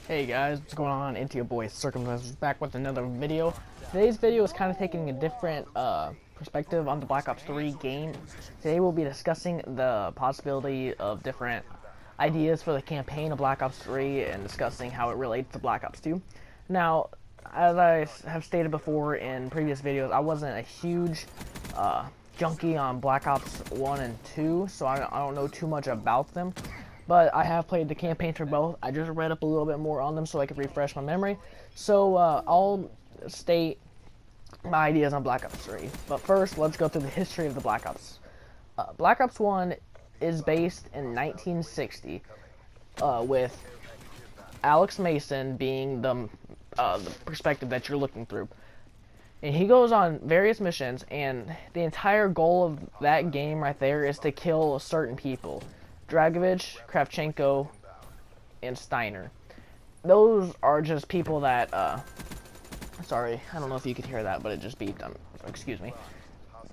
Hey guys, what's going on? It's your boy Circumstances back with another video. Today's video is kind of taking a different perspective on the Black Ops 3 game. Today we'll be discussing the possibility of different ideas for the campaign of Black Ops 3 and discussing how it relates to Black Ops 2. Now, as I have stated before in previous videos, I wasn't a huge junkie on Black Ops 1 and 2, so I don't know too much about them. But I have played the campaigns for both. I just read up a little bit more on them so I could refresh my memory. So I'll state my ideas on Black Ops 3. But first, let's go through the history of the Black Ops. Black Ops 1 is based in 1960, with Alex Mason being the perspective that you're looking through. And he goes on various missions, and the entire goal of that game right there is to kill certain people. Dragovich, Kravchenko, and Steiner. Those are just people that, sorry, I don't know if you could hear that, but it just beeped, excuse me.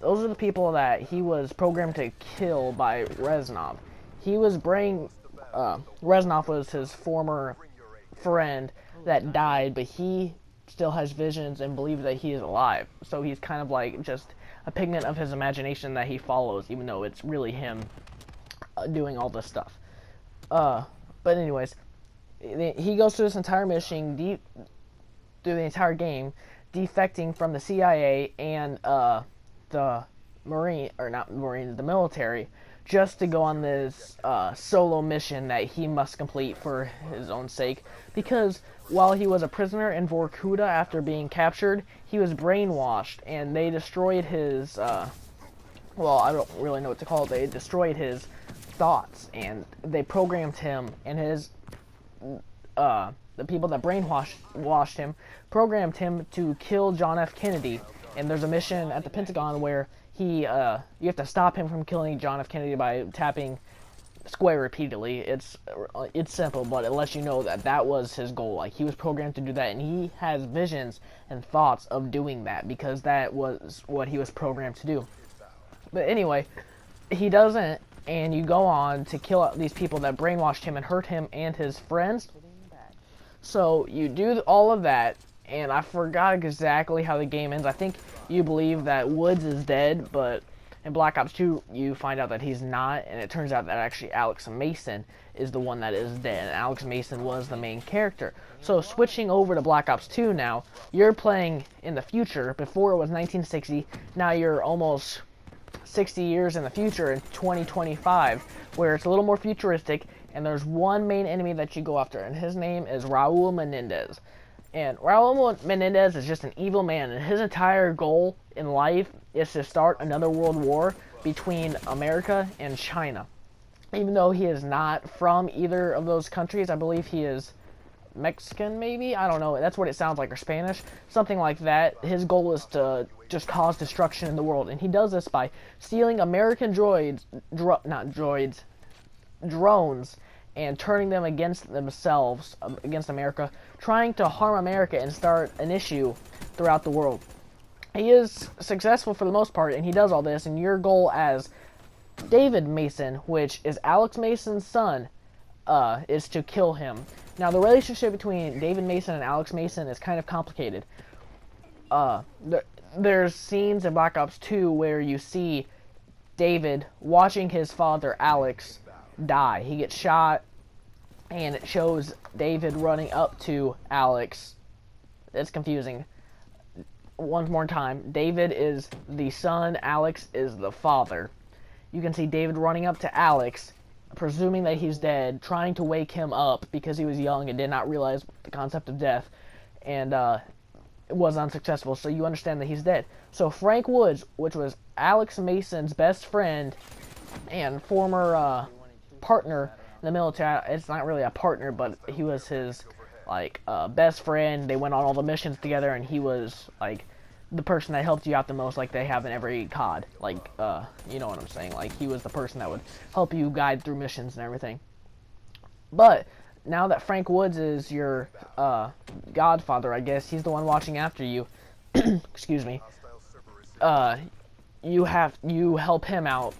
Those are the people that he was programmed to kill by Reznov. Reznov was his former friend that died, but he still has visions and believes that he is alive. So he's kind of like just a pigment of his imagination that he follows, even though it's really him doing all this stuff. But anyways, he goes through this entire mission, through the entire game, defecting from the CIA and the the military, just to go on this solo mission that he must complete for his own sake. Because while he was a prisoner in Vorkuta after being captured, he was brainwashed, and they destroyed his, well, I don't really know what to call it. They destroyed his thoughts, and they programmed him, and his the people that brainwashed him programmed him to kill John F. Kennedy. And there's a mission at the Pentagon where you have to stop him from killing John F. Kennedy by tapping square repeatedly. It's simple, but it lets you know that that was his goal. Like, he was programmed to do that, and he has visions and thoughts of doing that because that was what he was programmed to do. But anyway, he doesn't, and you go on to kill these people that brainwashed him and hurt him and his friends. So you do all of that, and I forgot exactly how the game ends. I think you believe that Woods is dead, but in Black Ops 2 you find out that he's not, and it turns out that actually Alex Mason is the one that is dead, and Alex Mason was the main character. So switching over to Black Ops 2 now, you're playing in the future. Before it was 1960, now you're almost 60 years in the future in 2025, where it's a little more futuristic, and there's one main enemy that you go after, and his name is Raul Menendez. And Raul Menendez is just an evil man, and his entire goal in life is to start another world war between America and China. Even though he is not from either of those countries, I believe he is Mexican, maybe? I don't know. That's what it sounds like, or Spanish. Something like that. His goal is to just cause destruction in the world, and he does this by stealing American drones, and turning them against themselves, against America, trying to harm America and start an issue throughout the world. He is successful for the most part, and he does all this, and your goal as David Mason, which is Alex Mason's son, is to kill him. Now, the relationship between David Mason and Alex Mason is kind of complicated. There's scenes in Black Ops 2 where you see David watching his father, Alex, die. He gets shot, and it shows David running up to Alex. It's confusing. One more time. David is the son, Alex is the father. You can see David running up to Alex, presuming that he's dead, trying to wake him up because he was young and did not realize the concept of death, and it was unsuccessful, so you understand that he's dead. So Frank Woods, which was Alex Mason's best friend and former partner in the military, it's not really a partner, but he was his best friend. They went on all the missions together, and he was like the person that helped you out the most, like they have in every COD. You know what I'm saying? Like, he was the person that would help you guide through missions and everything. But now that Frank Woods is your godfather, I guess, he's the one watching after you. Excuse me. You help him out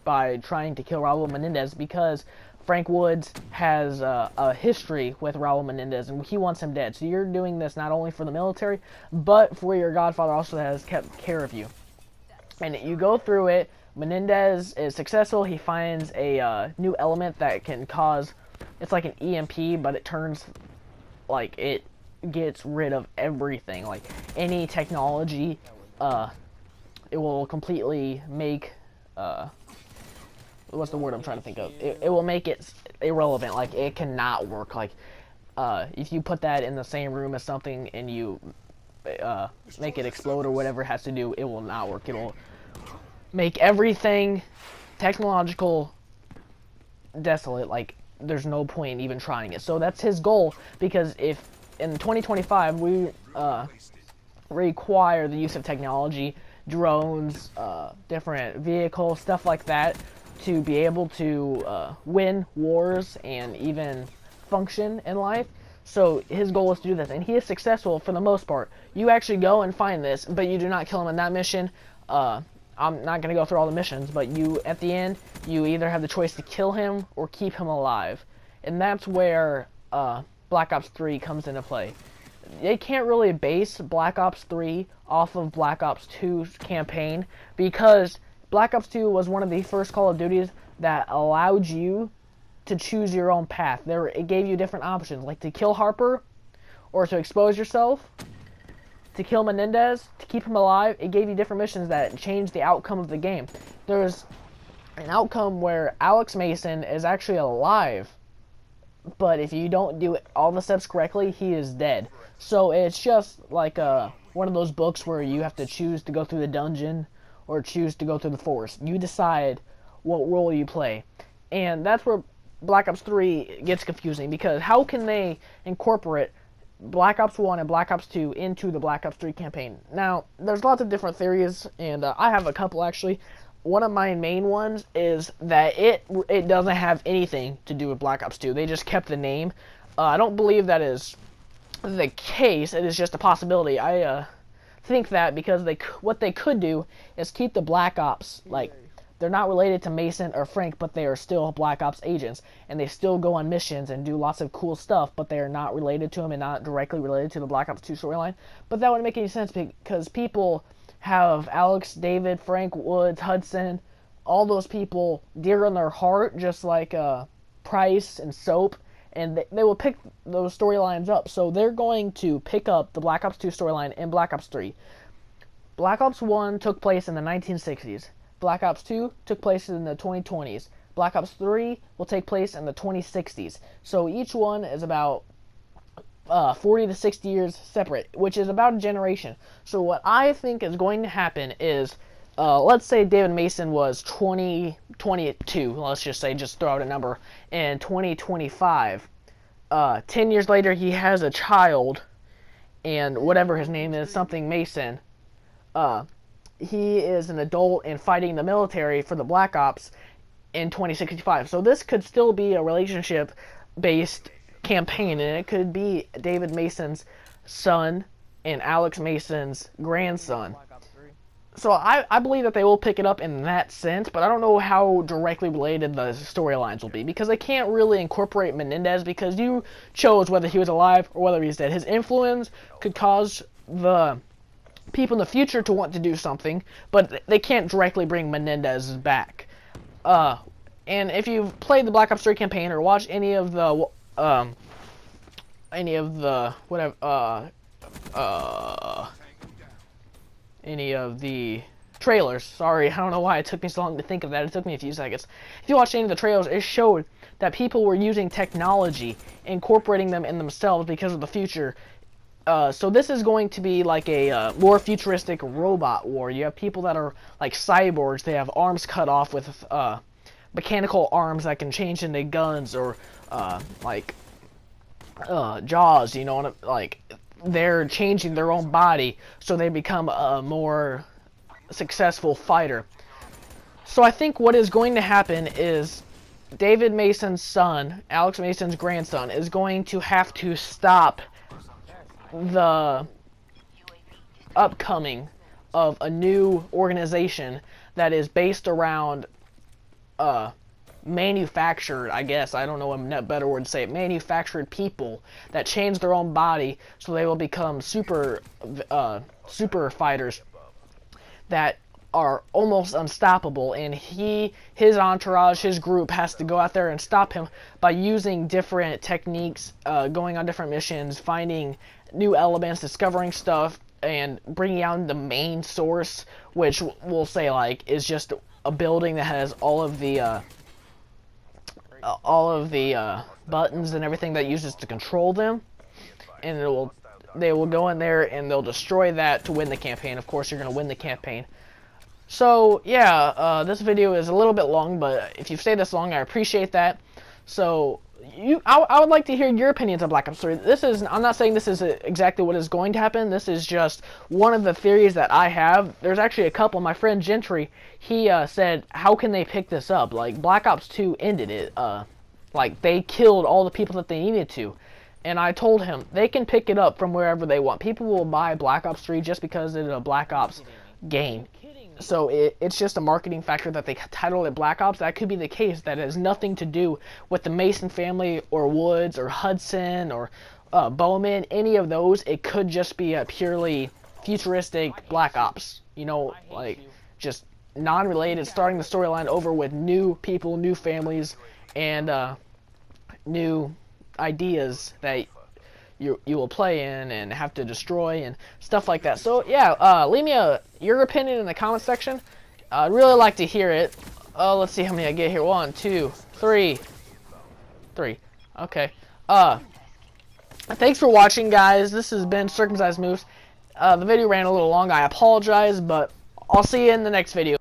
by trying to kill Raul Menendez, because Frank Woods has a history with Raul Menendez, and he wants him dead. So you're doing this not only for the military, but for your godfather also has kept care of you. And you go through it. Menendez is successful. He finds a new element that can cause, it's like an EMP, but it turns, like, it gets rid of everything. Like, any technology, it will completely make, what's the word I'm trying to think of? It will make it irrelevant. Like, it cannot work. Like, if you put that in the same room as something and you make it explode or whatever it has to do, it will not work. It'll make everything technological desolate. Like, there's no point even trying it. So that's his goal, because if in 2025 we require the use of technology, drones, different vehicles, stuff like that, to be able to win wars and even function in life. So his goal is to do this, and he is successful for the most part. You actually go and find this, but you do not kill him in that mission. I'm not going to go through all the missions, but you, at the end, you either have the choice to kill him or keep him alive. And that's where Black Ops 3 comes into play. They can't really base Black Ops 3 off of Black Ops 2's campaign, because Black Ops 2 was one of the first Call of Duties that allowed you to choose your own path. It gave you different options, like to kill Harper, or to expose yourself, to kill Menendez, to keep him alive. It gave you different missions that changed the outcome of the game. There's an outcome where Alex Mason is actually alive, but if you don't do all the steps correctly, he is dead. So it's just like one of those books where you have to choose to go through the dungeon or choose to go through the forest. You decide what role you play. And that's where Black Ops 3 gets confusing, because how can they incorporate Black Ops 1 and Black Ops 2 into the Black Ops 3 campaign? Now, there's lots of different theories, and I have a couple actually. One of my main ones is that it doesn't have anything to do with Black Ops 2. They just kept the name. I don't believe that is the case. It is just a possibility. I think that because what they could do is keep the Black Ops, like, they're not related to Mason or Frank, but they are still Black Ops agents, and they still go on missions and do lots of cool stuff, but they are not related to him and not directly related to the Black Ops 2 storyline. But that wouldn't make any sense, because people have Alex, David, Frank, Woods, Hudson, all those people dear in their heart, just like Price and Soap, and they will pick those storylines up. So they're going to pick up the Black Ops 2 storyline in Black Ops 3. Black Ops 1 took place in the 1960s. Black Ops 2 took place in the 2020s. Black Ops 3 will take place in the 2060s. So each one is about 40 to 60 years separate, which is about a generation. So what I think is going to happen is, let's say David Mason was 2022, let's just say, just throw out a number, in 2025. 10 years later, he has a child, and whatever his name is, something Mason, he is an adult and fighting the military for the Black Ops in 2065. So this could still be a relationship-based campaign, and it could be David Mason's son and Alex Mason's grandson. So I believe that they will pick it up in that sense, but I don't know how directly related the storylines will be, because they can't really incorporate Menendez, because you chose whether he was alive or whether he's dead. His influence could cause the people in the future to want to do something, but they can't directly bring Menendez back. And if you've played the Black Ops 3 campaign or watched any of the trailers, sorry, I don't know why it took me so long to think of that, it took me a few seconds. If you watched any of the trailers, it showed that people were using technology, incorporating them in themselves because of the future. So this is going to be like a more futuristic robot war. You have people that are like cyborgs. They have arms cut off with mechanical arms that can change into guns, or Jaws, you know, like they're changing their own body so they become a more successful fighter. So I think what is going to happen is David Mason's son, Alex Mason's grandson, is going to have to stop the upcoming of a new organization that is based around manufactured, I guess, I don't know a better word to say it, manufactured people that change their own body so they will become super fighters that are almost unstoppable, and his entourage, his group, has to go out there and stop him by using different techniques, going on different missions, finding new elements, discovering stuff, and bringing out the main source, which we'll say like is just a building that has all of the buttons and everything that uses to control them, and they will go in there and they'll destroy that to win the campaign. Of course, you're going to win the campaign. So yeah, this video is a little bit long, but if you've stayed this long, I appreciate that. So I would like to hear your opinions on Black Ops 3. I'm not saying this is exactly what is going to happen. This is just one of the theories that I have. There's actually a couple. My friend Gentry, he said, how can they pick this up? Like, Black Ops 2 ended it. Like, they killed all the people that they needed to. And I told him, they can pick it up from wherever they want. People will buy Black Ops 3 just because it's a Black Ops game. So it's just a marketing factor that they titled it Black Ops. That could be the case. That has nothing to do with the Mason family or Woods or Hudson or Bowman, any of those. It could just be a purely futuristic Black Ops. You know, like just non-related, starting the storyline over with new people, new families, and new ideas that you will play in and have to destroy and stuff like that. So yeah, leave me your opinion in the comment section. I'd really like to hear it. Let's see how many I get here. 1, 2, 3. Okay. Thanks for watching, guys. This has been Circumcised Moose. The video ran a little long. I apologize, but I'll see you in the next video.